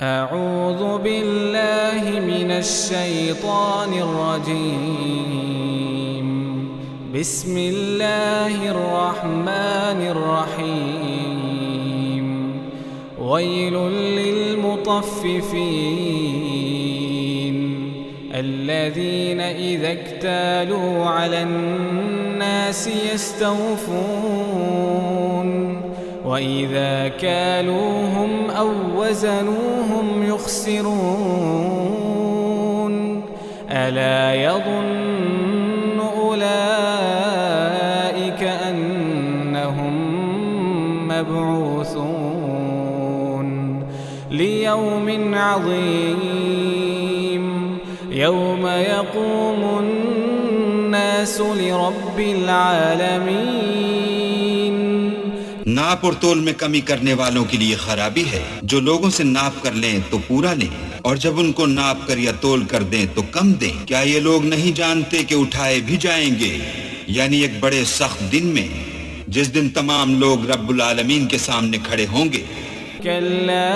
أعوذ بالله من الشيطان الرجيم. بسم الله الرحمن الرحيم. ويل للمطففين الذين إذا اكتالوا على الناس يستوفون وإذا كالوهم أو وزنوهم يخسرون ألا يظن أولئك أنهم مبعوثون ليوم عظيم يوم يقوم الناس لرب العالمين। नाप और तोल में कमी करने वालों के लिए खराबी है। जो लोगों से नाप कर लें तो पूरा लें, और जब उनको नाप कर या तोल कर दें तो कम दें। क्या ये लोग नहीं जानते कि उठाए भी जाएंगे, यानी एक बड़े सख्त दिन में, जिस दिन तमाम लोग रब्बुल आलमीन के सामने खड़े होंगे। कल्ला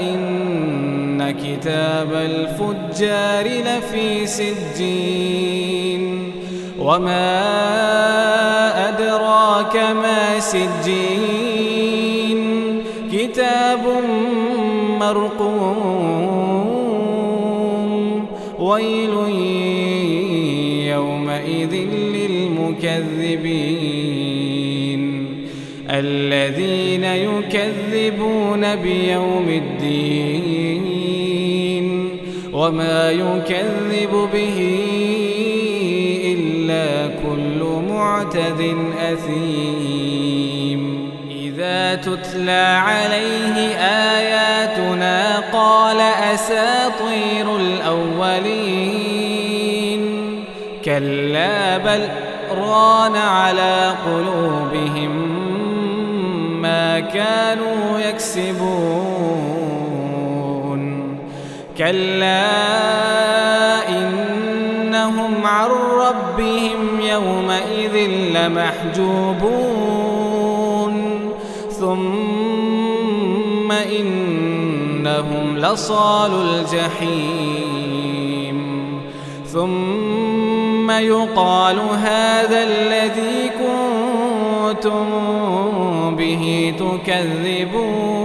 इन्न किताबल फुज्जार लफी सिज्जीन वमा अदराक मा सिज्जीन किताबुम मरक़ूम वैलुन यौमइज़िन लिलमुकज़्ज़िबीन الذين يكذبون بيوم الدين وما يكذب به إلا كل معتد أثيم إذا تتلى عليه آياتنا قال أساطير الأولين كلا بل ران على قلوبهم ما كانوا يكسبون كلا إنهم عن ربهم يومئذ لمحجوبون ثم إنهم لصال الجحيم ثم يقال هذا الذي كنتم به تكذبون।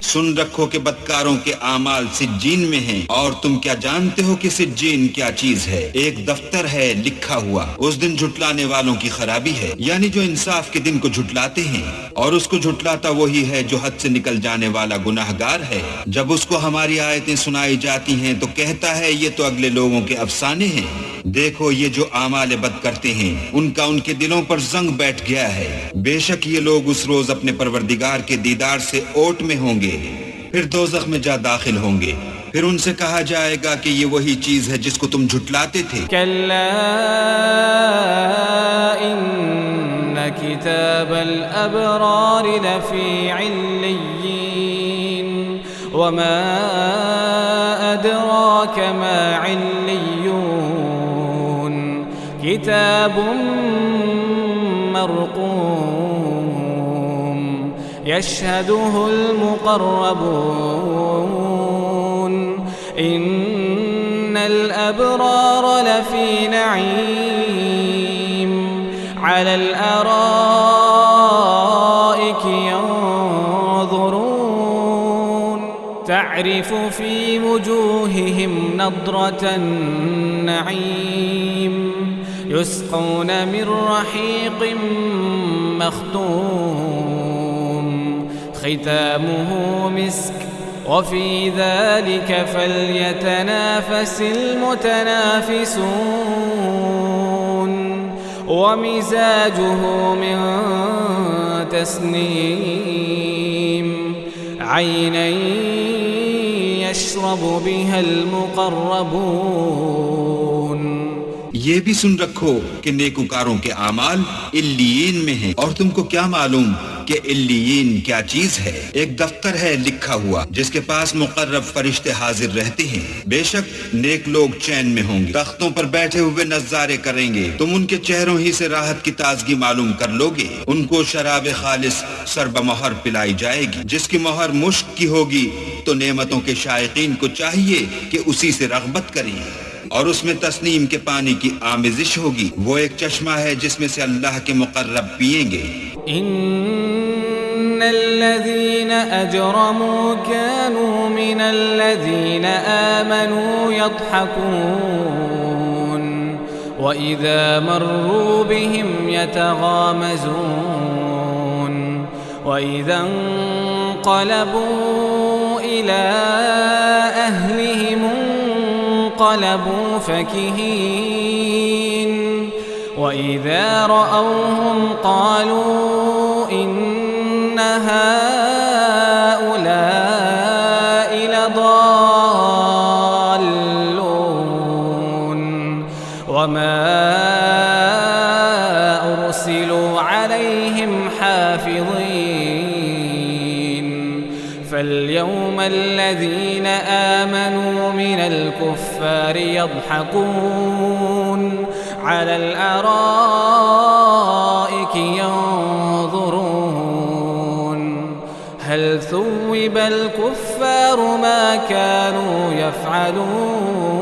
सुन रखो कि बदकारों के आमाल सिज्जीन में हैं, और तुम क्या जानते हो कि सिज्जीन क्या चीज है? एक दफ्तर है लिखा हुआ। उस दिन झुटलाने वालों की खराबी है, यानी जो इंसाफ के दिन को झुटलाते हैं, और उसको झुटलाता वही है जो हद से निकल जाने वाला गुनाहगार है। जब उसको हमारी आयतें सुनाई जाती हैं तो कहता है ये तो अगले लोगों के अफसाने हैं। देखो ये जो आमाल बद करते हैं उनका उनके दिलों पर जंग बैठ गया है। बेशक ये लोग उस रोज अपने परवरदिगार के दीदार से ओट में होंगे, फिर दोज़ख में जा दाखिल होंगे। फिर उनसे कहा जाएगा कि ये वही चीज है जिसको तुम झुटलाते थे। कल्ला इन्न किताबल अबरार लफी इल्लिय्यीन वमा अदराक मा इल्लिय्यून किताबुम मरक़ूम यशहदुहु المقربون إن الأبرار لفي نعيم على الأرائك ينظرون تعرف في وجوههم نضرة النعيم يسقون من رحيق مختوم ختامه مسك وفي ذلك فليتنافس المتنافسون ومزاجه من تسنيم عينا يشرب بها المقربون। ये भी सुन रखो कि नेकुकारों के आमाल इल्लीयीन में हैं। और तुमको क्या मालूम कि इल्लीयीन क्या चीज है? एक दफ्तर है लिखा हुआ जिसके पास मुकर्रब फरिश्ते हाजिर रहते हैं। बेशक नेक लोग चैन में होंगे, तख्तों पर बैठे हुए नज़ारे करेंगे। तुम उनके चेहरों ही से राहत की ताजगी मालूम कर लोगे। उनको शराब खालिस सरबमोहर पिलाई जाएगी, जिसकी मोहर मुश्क की होगी। तो नेमतों के शायकीन को चाहिए कि उसी से रग़बत करें। और उसमें तस्नीम के पानी की आमिज़िश होगी। वो एक चश्मा है जिसमें से अल्लाह के मुकर्रब पिएंगे। इन्नल्लज़ीना अजरमू कानू मिनल्लज़ीना आमनू यضحकून व इज़ा मर्रू बिहिम यतगामज़ून व इज़ा इंक़लबू इला अहलिहिम इंक़लबू फकिहीन وإذا رأوهم قالوا إن هؤلاء لضالون وما أرسلوا عليهم حافظين فاليوم الذين آمنوا من الكفار يضحكون على الأرائك ينظرون هل ثوب الكفار ما كانوا يفعلون।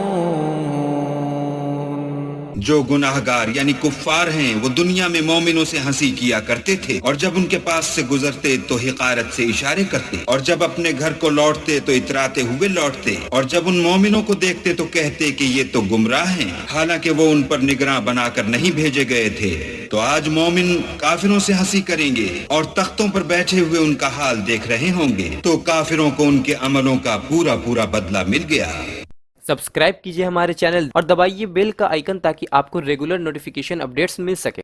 जो गुनाहगार यानी कुफ्फार हैं वो दुनिया में मोमिनों से हंसी किया करते थे, और जब उनके पास से गुजरते तो हिकारत से इशारे करते, और जब अपने घर को लौटते तो इतराते हुए लौटते, और जब उन मोमिनों को देखते तो कहते कि ये तो गुमराह हैं, हालांकि वो उन पर निगरां बनाकर नहीं भेजे गए थे। तो आज मोमिन काफिरों से हंसी करेंगे और तख्तों पर बैठे हुए उनका हाल देख रहे होंगे। तो काफिरों को उनके अमलों का पूरा पूरा बदला मिल गया। सब्सक्राइब कीजिए हमारे चैनल और दबाइए बेल का आइकन ताकि आपको रेगुलर नोटिफिकेशन अपडेट्स मिल सके।